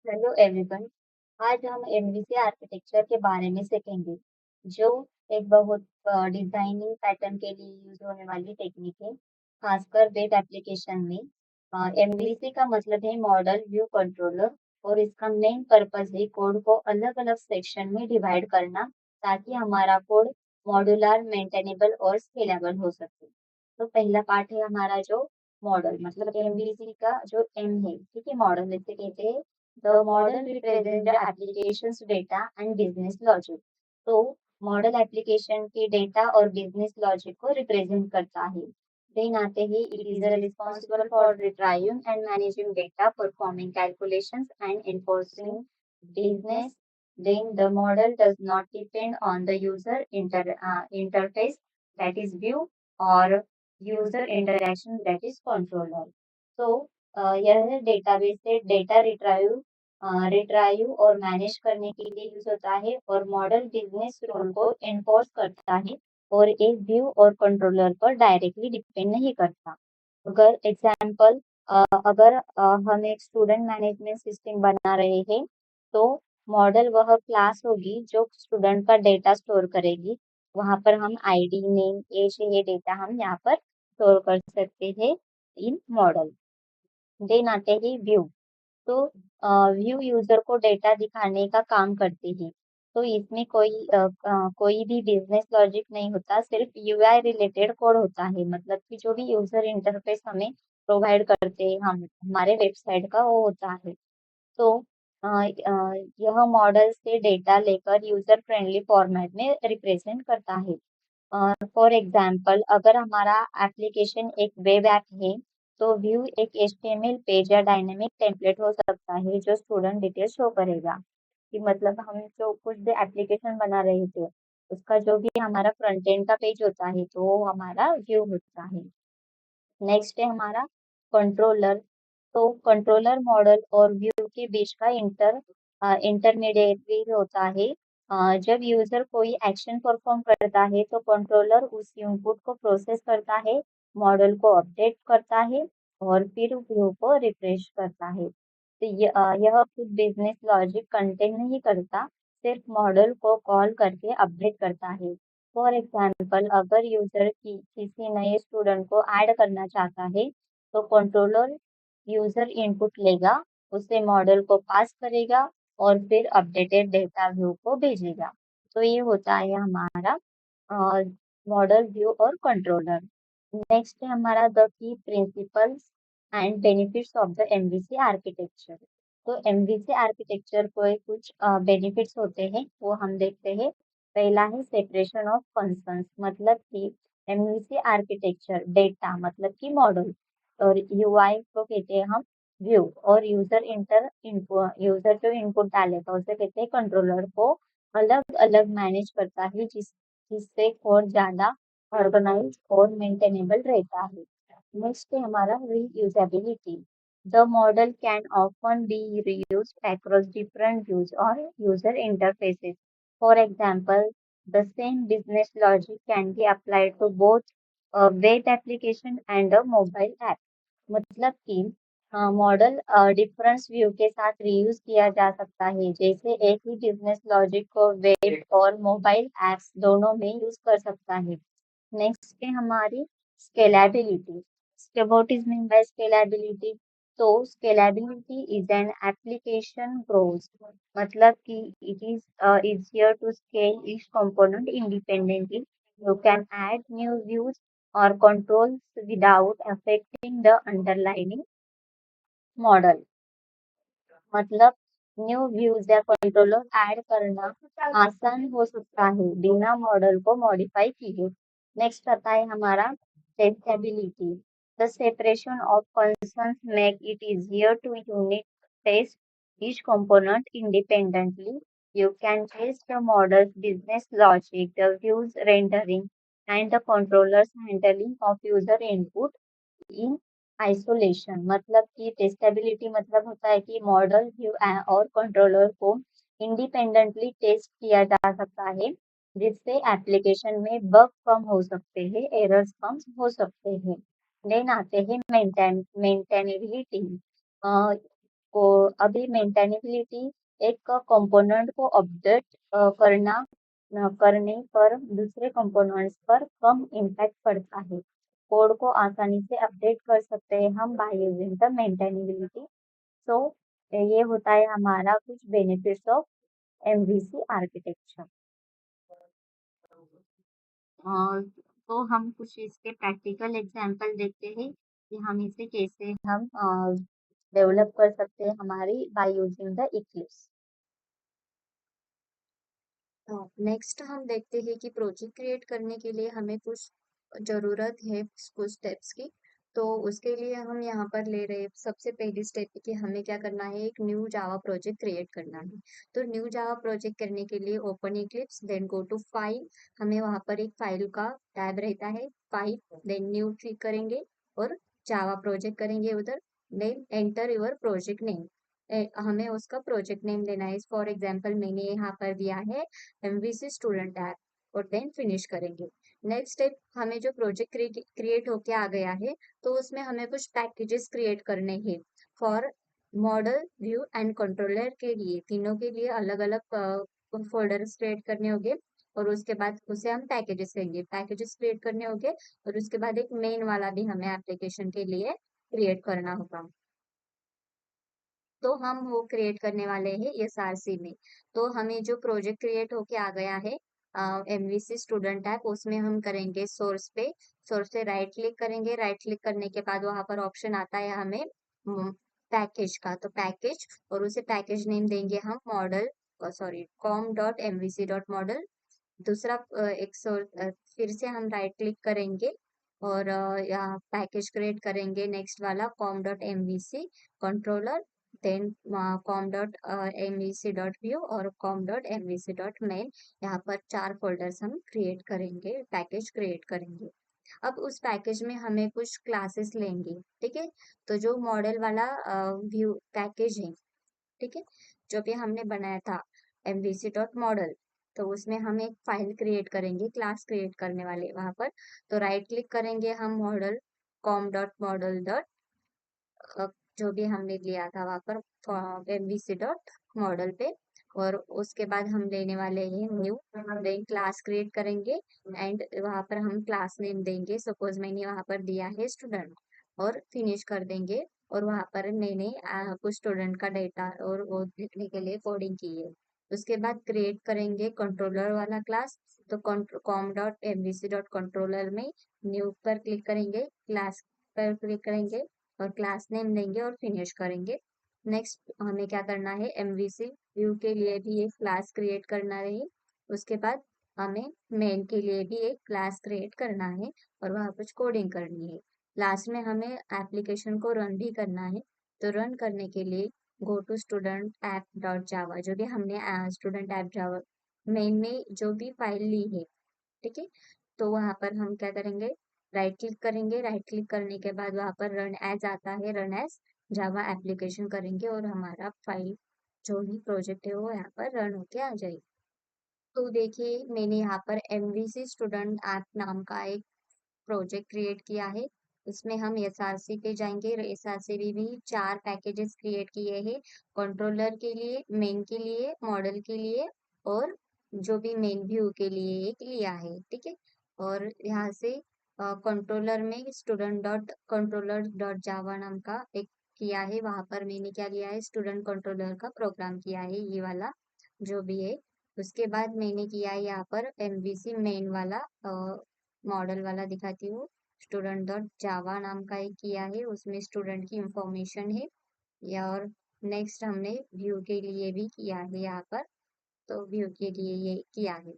Hello everyone. आज हम MVC architecture के बारे में सीखेंगे, जो एक बहुत डिजाइनिंग पैटर्न के लिए यूज होने वाली टेक्निक है, खासकर वेब एप्लीकेशन में। एमवीसी का मतलब है मॉडल व्यू कंट्रोलर, और इसका मेन पर्पस है कोड को अलग अलग सेक्शन में डिवाइड करना, ताकि हमारा कोड मॉड्यूलर, मेंटेनेबल और स्केलेबल हो सके। तो पहला पार्ट है हमारा जो मॉडल, मतलब एमवीसी का जो एम है, ठीक है। मॉडल इसे कहते हैं। The model represents the application's data and business logic. तो मॉडल एप्लीकेशन के डेटा और बिजनेस लॉजिक को रिप्रेजेंट करता है। देन आते हैं, it is responsible for retrieving and managing data, performing calculations and enforcing business. Then the model does not depend on the user interface, that is view, or user interaction, that is controller. तो यह database से data retrieve और manage करने के लिए use होता है, और मॉडल बिजनेस रूल को एनफोर्स करता है, और एक व्यू और कंट्रोलर पर डायरेक्टली डिपेंड नहीं करता। अगर एग्जाम्पल, अगर हम एक स्टूडेंट मैनेजमेंट सिस्टम बना रहे हैं, तो मॉडल वह क्लास होगी जो स्टूडेंट का डेटा स्टोर करेगी। वहां पर हम आईडी, नेम, एज, ये डेटा हम यहाँ पर स्टोर कर सकते हैं इन मॉडल। देन आते हैं व्यू। तो व्यू यूजर को डेटा दिखाने का काम करती है। तो इसमें कोई भी बिजनेस लॉजिक नहीं होता, सिर्फ यूआई रिलेटेड कोड होता है। मतलब कि जो भी यूजर इंटरफेस हमें प्रोवाइड करते हैं हम हमारे वेबसाइट का, वो होता है। तो यह मॉडल से डेटा लेकर यूजर फ्रेंडली फॉर्मेट में रिप्रेजेंट करता है। फॉर एग्जाम्पल, अगर हमारा एप्लीकेशन एक वेब ऐप है, तो व्यू एक एचटीएमएल पेज या डायनेमिक टेम्पलेट हो सकता है जो स्टूडेंट डिटेल शो करेगा। कि मतलब हम जो कुछ भी एप्लीकेशन बना रहे थे, उसका जो भी हमारा फ्रंट एंड का पेज होता है, तो वो हमारा व्यू होता है। नेक्स्ट है हमारा कंट्रोलर। तो कंट्रोलर मॉडल और व्यू के बीच का इंटरमीडिएट होता है। जब यूजर कोई एक्शन परफॉर्म करता है, तो कंट्रोलर उस इनपुट को प्रोसेस करता है, मॉडल को अपडेट करता है, और फिर व्यू को रिफ्रेश करता है। तो यह खुद बिजनेस लॉजिक कंटेन नहीं करता, सिर्फ मॉडल को कॉल करके अपडेट करता है। फॉर एग्जाम्पल, अगर यूजर किसी नए स्टूडेंट को ऐड करना चाहता है, तो कंट्रोलर यूजर इनपुट लेगा, उसे मॉडल को पास करेगा, और फिर अपडेटेड डेटा व्यू को भेजेगा। तो ये होता है हमारा मॉडल, व्यू और कंट्रोलर। नेक्स्ट है हमारा the key principles and benefits of the MVC architecture. तो एमवीसी आर्किटेक्चर को कुछ बेनिफिट्स होते हैं, वो हम देखते हैं। पहला है सेपरेशन ऑफ कंसर्न्स, मतलब कि एमवीसी आर्किटेक्चर डेटा मतलब कि मॉडल, और यूआई को कहते हैं हम व्यू, और यूजर जो इनपुट डालेगा उसे कहते हैं कंट्रोलर, को अलग अलग मैनेज करता है, जिससे कोड ज्यादा ऑर्गेनाइज और मेंटेनेबल रहता है। नेक्स्ट है हमारा reusability. The model can often be reused across different views or user interfaces. For example, the same business logic can be applied to both a web application and a mobile app. मतलब कि model difference view के साथ reuse किया जा सकता है, जैसे एक ही बिजनेस लॉजिक को वेब और मोबाइल एप्स दोनों में यूज कर सकता है। नेक्स्ट है हमारी scalability. What is mean by scalability? तो scalability is an application growth, मतलब कि it is easier to scale each component independently. You can add new views or controls without affecting the underlying model. मतलब new views या controller add करना आसान हो सकता है बिना मॉडल को मॉडिफाई किए। नेक्स्ट आता है हमारा testability. The separation of concerns make it easier to unit test each component independently. You can test the model's business logic, the view's rendering, and the controller's handling of user input in isolation. मतलब कि testability मतलब होता है कि model view और controller को independently test किया जा सकता है, जिससे एप्लीकेशन में बग कम हो सकते हैं, एरर्स कम हो सकते हैं। देन आते हैं मेंटेनेबिलिटी। को अभी मेंटेनेबिलिटी एक कंपोनेंट को अपडेट करने पर दूसरे कंपोनेंट्स पर कम इम्पैक्ट पड़ता है। कोड को आसानी से अपडेट कर सकते हैं हम बाय यूजिंग द मेंटेनेबिलिटी। तो ये होता है हमारा कुछ बेनिफिट्स ऑफ एमवीसी आर्किटेक्चर। और तो हम कुछ इसके प्रैक्टिकल एग्जांपल देखते हैं कि हम इसे कैसे हम डेवलप कर सकते हैं हमारी by using the Eclipse. Next हम देखते हैं कि प्रोजेक्ट क्रिएट करने के लिए हमें कुछ जरूरत है कुछ स्टेप्स की। तो उसके लिए हम यहाँ पर ले रहे हैं सबसे पहली स्टेप कि हमें क्या करना है, एक न्यू जावा प्रोजेक्ट क्रिएट करना है। तो न्यू जावा प्रोजेक्ट करने के लिए open Eclipse, then go to file. हमें वहाँ पर एक फाइल का टैब रहता है, फाइल, देन न्यू क्लिक करेंगे और जावा प्रोजेक्ट करेंगे उधर। Then enter your project name, हमें उसका प्रोजेक्ट नेम देना है। फॉर एग्जाम्पल मैंने यहाँ पर दिया है एमवीसी स्टूडेंट ऐप, और देन फिनिश करेंगे। नेक्स्ट स्टेप, हमें जो प्रोजेक्ट क्रिएट होके आ गया है, तो उसमें हमें कुछ पैकेजेस क्रिएट करने हैं for model, view and controller के लिए, तीनों के लिए अलग अलग फोल्डर्स क्रिएट करने होंगे। और उसके बाद उसे हम पैकेजेस कहेंगे, पैकेजेस क्रिएट करने होंगे। और उसके बाद एक मेन वाला भी हमें एप्लीकेशन के लिए क्रिएट करना होगा। तो हम वो क्रिएट करने वाले हैं एसआरसी में। तो हमें जो प्रोजेक्ट क्रिएट होके आ गया है एमवीसी स्टूडेंट ऐप, उसमें हम करेंगे सोर्स पे। सोर्स पे राइट क्लिक करेंगे, राइट क्लिक करने के बाद वहां पर ऑप्शन आता है हमें पैकेज का, तो पैकेज, और उसे पैकेज नेम देंगे हम model, sorry com dot MVC dot model. दूसरा फिर से हम राइट क्लिक करेंगे और यहाँ पैकेज क्रिएट करेंगे, नेक्स्ट वाला com dot MVC controller, then com dot MVC dot view और com dot MVC dot main. यहाँ पर 4 फोल्डर्स हम क्रिएट करेंगे, पैकेज क्रिएट करेंगे। अब उस पैकेज में हमें कुछ क्लासेस लेंगे, ठीक है। तो जो मॉडल वाला व्यू पैकेज है, ठीक है, जो भी हमने बनाया था एमवीसी डॉट मॉडल, तो उसमें हम एक फाइल क्रिएट करेंगे, क्लास क्रिएट करने वाले वहां पर। तो राइट क्लिक करेंगे हम model com dot model dot, जो भी हमने लिया था वहां पर एमवीसी डॉट मॉडल पे। और उसके बाद हम लेने वाले हैं न्यू, देन क्लास क्रिएट करेंगे एंड वहां पर हम क्लास नेम देंगे, सपोज मैंने वहां पर दिया है स्टूडेंट, और फिनिश कर देंगे। और वहां पर मैंने कुछ स्टूडेंट का डेटा और वो लिखने के लिए कोडिंग की है। उसके बाद क्रिएट करेंगे कंट्रोलर वाला क्लास। तो com dot MVC dot controller में न्यू पर क्लिक करेंगे, क्लास पर क्लिक करेंगे और क्लास नेम देंगे और फिनिश करेंगे। नेक्स्ट हमें क्या करना है, एमवीसी व्यू के लिए भी एक क्लास क्रिएट करना है। उसके बाद हमें मेन के लिए भी एक क्लास क्रिएट करना है और वहाँ कुछ कोडिंग करनी है। लास्ट में हमें एप्लीकेशन को रन भी करना है। तो रन करने के लिए go to student app dot Java, जो भी हमने स्टूडेंट ऐप जावा मेन में जो भी फाइल ली है, ठीक है। तो वहां पर हम क्या करेंगे, राइट क्लिक करेंगे, राइट क्लिक करने के बाद वहां पर रन एज आता है, रन एज जावा एप्लीकेशन करेंगे और हमारा फाइल जो भी प्रोजेक्ट है वो यहाँ पर रन होके आ जाएगी। तो देखिए मैंने यहाँ पर एमवीसी स्टूडेंट ऐप नाम का एक प्रोजेक्ट क्रिएट किया है। इसमें हम एसआरसी पे जाएंगे, एसआरसी में भी 4 पैकेजेस क्रिएट किए हैं, कंट्रोलर के लिए, मेन के लिए, मॉडल के लिए और जो भी मेन व्यू के लिए एक लिया है, ठीक है। और यहाँ से कंट्रोलर में स्टूडेंट डॉट कंट्रोलर डॉट जावा नाम का एक किया है, वहां पर मैंने क्या लिया है, स्टूडेंट कंट्रोलर का प्रोग्राम किया है, ये वाला जो भी है। उसके बाद मैंने किया है यहाँ पर एमवीसी मेन वाला मॉडल वाला, दिखाती हूँ। स्टूडेंट डॉट जावा नाम का एक किया है, उसमें स्टूडेंट की इंफॉर्मेशन है। या और नेक्स्ट हमने व्यू के लिए भी किया है यहाँ पर, तो व्यू के लिए ये किया है।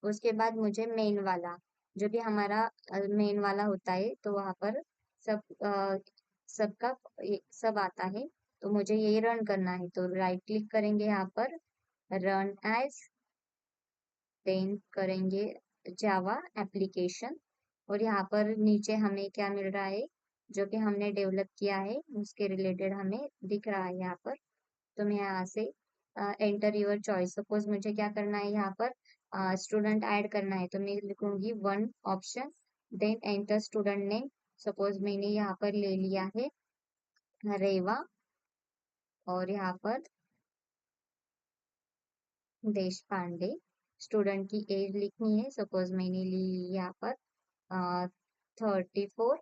उसके बाद मुझे मेन वाला, जो भी हमारा मेन वाला होता है, तो वहाँ पर सब सबका सब आता है। तो मुझे ये रन करना है, तो राइट क्लिक करेंगे यहाँ पर रन एज, देन करेंगे जावा एप्लीकेशन। और यहाँ पर नीचे हमें क्या मिल रहा है, जो कि हमने डेवलप किया है उसके रिलेटेड हमें दिख रहा है यहाँ पर। तो मैं यहाँ से एंटर योर चॉइस, सपोज मुझे क्या करना है यहाँ पर स्टूडेंट ऐड करना है, तो मैं लिखूंगी 1 option, then enter student name. Suppose मैंने यहाँ पर ले लिया है रेवा, और यहाँ पर देश पांडे, स्टूडेंट की एज लिखनी है, सपोज मैंने ली यहाँ पर 34।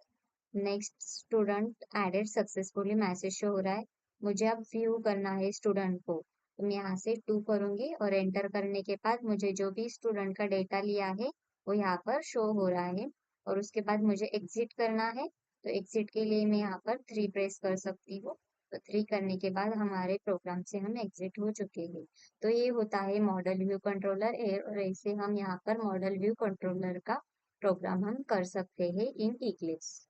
Next student added successfully message show हो रहा है, मुझे अब व्यू करना है स्टूडेंट को, तो मैं यहाँ से 2 करूंगी और एंटर करने के बाद मुझे जो भी स्टूडेंट का डेटा लिया है वो यहाँ पर शो हो रहा है। और उसके बाद मुझे एग्जिट करना है, तो एग्जिट के लिए मैं यहाँ पर 3 प्रेस कर सकती हूँ। तो 3 करने के बाद हमारे प्रोग्राम से हम एग्जिट हो चुके हैं। तो ये होता है मॉडल व्यू कंट्रोलर, और ऐसे हम यहाँ पर मॉडल व्यू कंट्रोलर का प्रोग्राम हम कर सकते हैं इन इक्लिप्स।